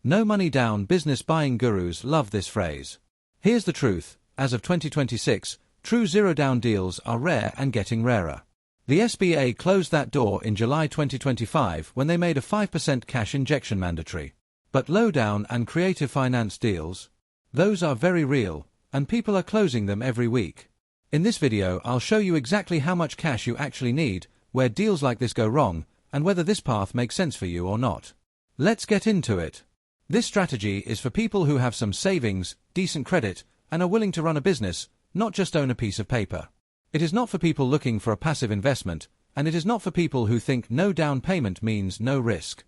No money down business buying gurus love this phrase. Here's the truth, as of 2026, true zero-down deals are rare and getting rarer. The SBA closed that door in July 2025 when they made a 5% cash injection mandatory. But low-down and creative finance deals? Those are very real, and people are closing them every week. In this video, I'll show you exactly how much cash you actually need, where deals like this go wrong, and whether this path makes sense for you or not. Let's get into it. This strategy is for people who have some savings, decent credit, and are willing to run a business, not just own a piece of paper. It is not for people looking for a passive investment, and it is not for people who think no down payment means no risk.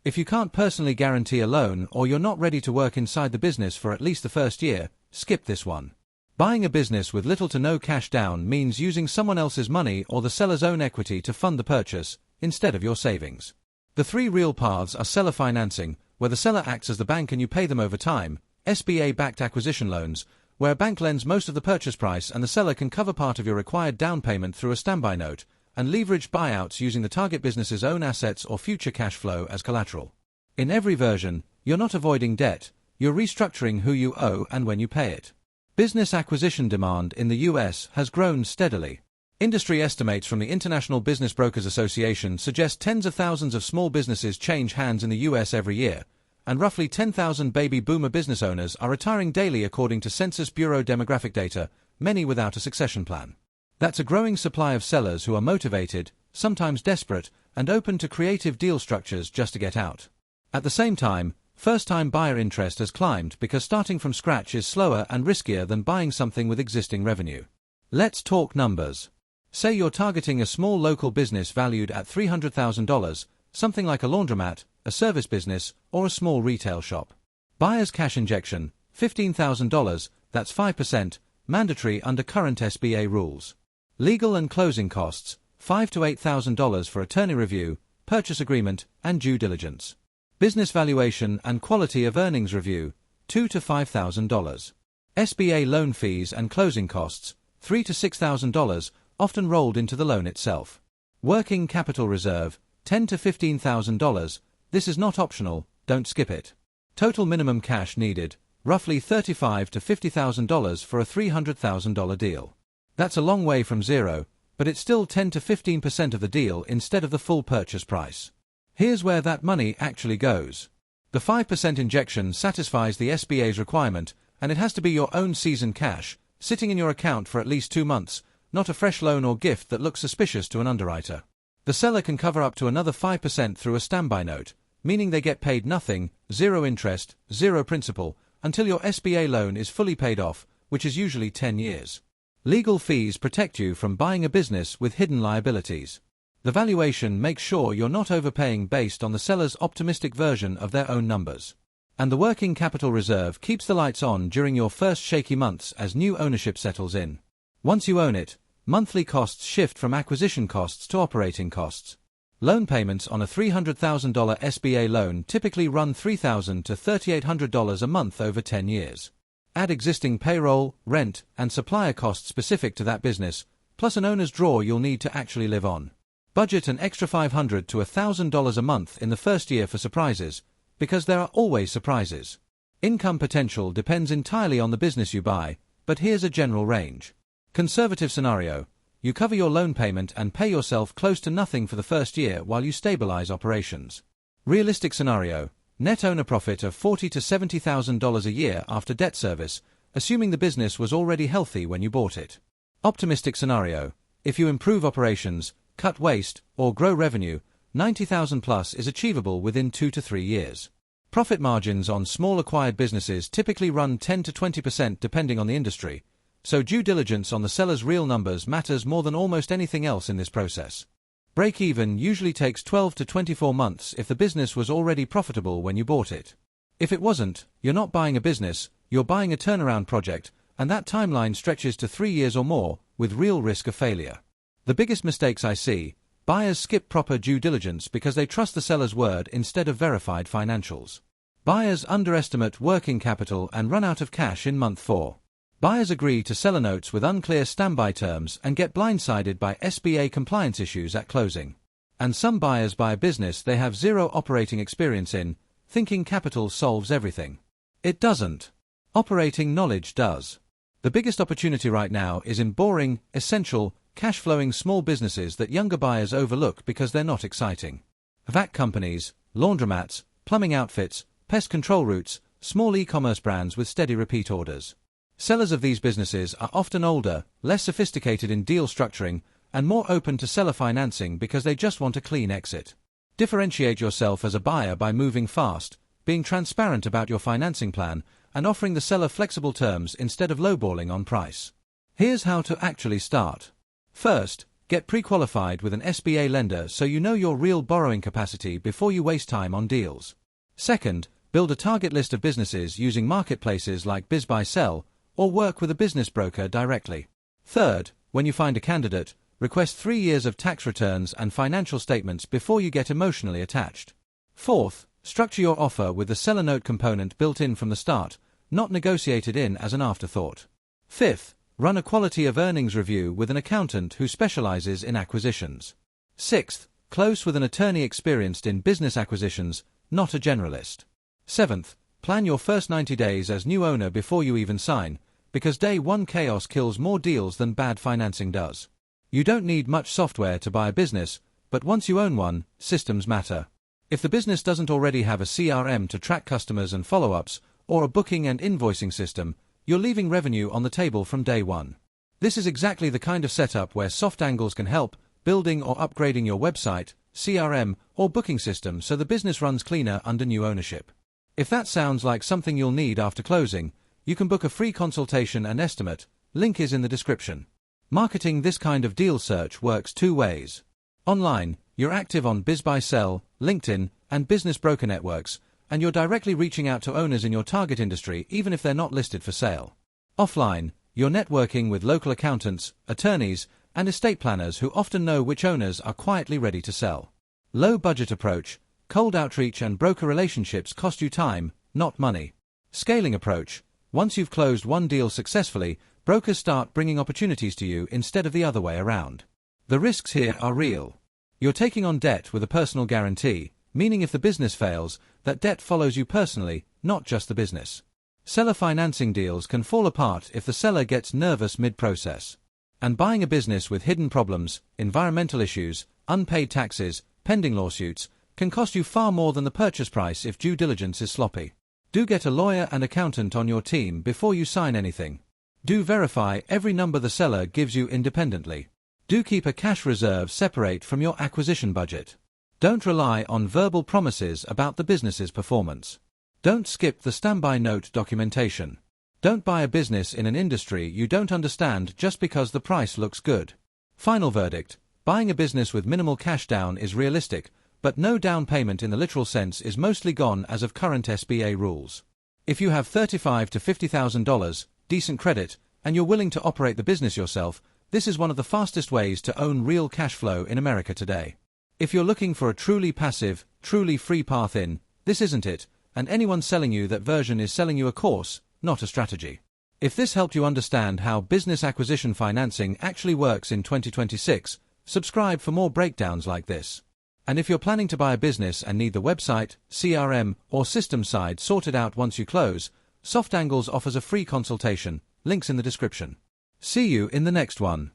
If you can't personally guarantee a loan or you're not ready to work inside the business for at least the first year, skip this one. Buying a business with little to no cash down means using someone else's money or the seller's own equity to fund the purchase, instead of your savings. The three real paths are seller financing, where the seller acts as the bank and you pay them over time, SBA-backed acquisition loans, where a bank lends most of the purchase price and the seller can cover part of your required down payment through a standby note, and leveraged buyouts using the target business's own assets or future cash flow as collateral. In every version, you're not avoiding debt, you're restructuring who you owe and when you pay it. Business acquisition demand in the US has grown steadily. Industry estimates from the International Business Brokers Association suggest tens of thousands of small businesses change hands in the US every year, and roughly 10,000 baby boomer business owners are retiring daily according to Census Bureau demographic data, many without a succession plan. That's a growing supply of sellers who are motivated, sometimes desperate, and open to creative deal structures just to get out. At the same time, first-time buyer interest has climbed because starting from scratch is slower and riskier than buying something with existing revenue. Let's talk numbers. Say you're targeting a small local business valued at $300,000, something like a laundromat, a service business, or a small retail shop. Buyer's cash injection, $15,000, that's 5%, mandatory under current SBA rules. Legal and closing costs, $5,000 to $8,000 for attorney review, purchase agreement, and due diligence. Business valuation and quality of earnings review, $2,000 to $5,000. SBA loan fees and closing costs, $3,000 to $6,000, often rolled into the loan itself. Working capital reserve, $10,000 to $15,000, this is not optional, don't skip it. Total minimum cash needed, roughly $35,000 to $50,000 for a $300,000 deal. That's a long way from zero, but it's still 10 to 15% of the deal instead of the full purchase price. Here's where that money actually goes. The 5% injection satisfies the SBA's requirement, and it has to be your own seasoned cash, sitting in your account for at least 2 months, not a fresh loan or gift that looks suspicious to an underwriter. The seller can cover up to another 5% through a standby note, meaning they get paid nothing, zero interest, zero principal, until your SBA loan is fully paid off, which is usually 10 years. Legal fees protect you from buying a business with hidden liabilities. The valuation makes sure you're not overpaying based on the seller's optimistic version of their own numbers. And the working capital reserve keeps the lights on during your first shaky months as new ownership settles in. Once you own it, monthly costs shift from acquisition costs to operating costs. Loan payments on a $300,000 SBA loan typically run $3,000 to $3,800 a month over 10 years. Add existing payroll, rent, and supplier costs specific to that business, plus an owner's draw you'll need to actually live on. Budget an extra $500 to $1,000 a month in the first year for surprises, because there are always surprises. Income potential depends entirely on the business you buy, but here's a general range. Conservative scenario, you cover your loan payment and pay yourself close to nothing for the first year while you stabilize operations. Realistic scenario, net owner profit of $40,000 to $70,000 a year after debt service, assuming the business was already healthy when you bought it. Optimistic scenario, if you improve operations, cut waste, or grow revenue, $90,000 plus is achievable within 2 to 3 years. Profit margins on small acquired businesses typically run 10 to 20% depending on the industry, so due diligence on the seller's real numbers matters more than almost anything else in this process. Break-even usually takes 12 to 24 months if the business was already profitable when you bought it. If it wasn't, you're not buying a business, you're buying a turnaround project, and that timeline stretches to 3 years or more, with real risk of failure. The biggest mistakes I see, buyers skip proper due diligence because they trust the seller's word instead of verified financials. Buyers underestimate working capital and run out of cash in month 4. Buyers agree to seller notes with unclear standby terms and get blindsided by SBA compliance issues at closing. And some buyers buy a business they have zero operating experience in, thinking capital solves everything. It doesn't. Operating knowledge does. The biggest opportunity right now is in boring, essential, cash-flowing small businesses that younger buyers overlook because they're not exciting. HVAC companies, laundromats, plumbing outfits, pest control routes, small e-commerce brands with steady repeat orders. Sellers of these businesses are often older, less sophisticated in deal structuring, and more open to seller financing because they just want a clean exit. Differentiate yourself as a buyer by moving fast, being transparent about your financing plan, and offering the seller flexible terms instead of lowballing on price. Here's how to actually start. First, get pre-qualified with an SBA lender so you know your real borrowing capacity before you waste time on deals. Second, build a target list of businesses using marketplaces like BizBuySell, or work with a business broker directly. Third, when you find a candidate, request 3 years of tax returns and financial statements before you get emotionally attached. Fourth, structure your offer with the seller note component built in from the start, not negotiated in as an afterthought. Fifth, run a quality of earnings review with an accountant who specializes in acquisitions. Sixth, close with an attorney experienced in business acquisitions, not a generalist. Seventh, plan your first 90 days as new owner before you even sign, because day one chaos kills more deals than bad financing does. You don't need much software to buy a business, but once you own one, systems matter. If the business doesn't already have a CRM to track customers and follow-ups, or a booking and invoicing system, you're leaving revenue on the table from day one. This is exactly the kind of setup where Soft Angles can help, building or upgrading your website, CRM, or booking system so the business runs cleaner under new ownership. If that sounds like something you'll need after closing, you can book a free consultation and estimate. Link is in the description. Marketing this kind of deal search works two ways. Online, you're active on BizBuySell, LinkedIn, and business broker networks, and you're directly reaching out to owners in your target industry even if they're not listed for sale. Offline, you're networking with local accountants, attorneys, and estate planners who often know which owners are quietly ready to sell. Low budget approach, cold outreach and broker relationships cost you time, not money. Scaling approach, once you've closed one deal successfully, brokers start bringing opportunities to you instead of the other way around. The risks here are real. You're taking on debt with a personal guarantee, meaning if the business fails, that debt follows you personally, not just the business. Seller financing deals can fall apart if the seller gets nervous mid-process. And buying a business with hidden problems, environmental issues, unpaid taxes, pending lawsuits, can cost you far more than the purchase price if due diligence is sloppy. Do get a lawyer and accountant on your team before you sign anything. Do verify every number the seller gives you independently. Do keep a cash reserve separate from your acquisition budget. Don't rely on verbal promises about the business's performance. Don't skip the standby note documentation. Don't buy a business in an industry you don't understand just because the price looks good. Final verdict: buying a business with minimal cash down is realistic, but no down payment in the literal sense is mostly gone as of current SBA rules. If you have $35,000 to $50,000, decent credit, and you're willing to operate the business yourself, this is one of the fastest ways to own real cash flow in America today. If you're looking for a truly passive, truly free path in, this isn't it, and anyone selling you that version is selling you a course, not a strategy. If this helped you understand how business acquisition financing actually works in 2026, subscribe for more breakdowns like this. And if you're planning to buy a business and need the website, CRM, or system side sorted out once you close, Soft Angles offers a free consultation, links in the description. See you in the next one.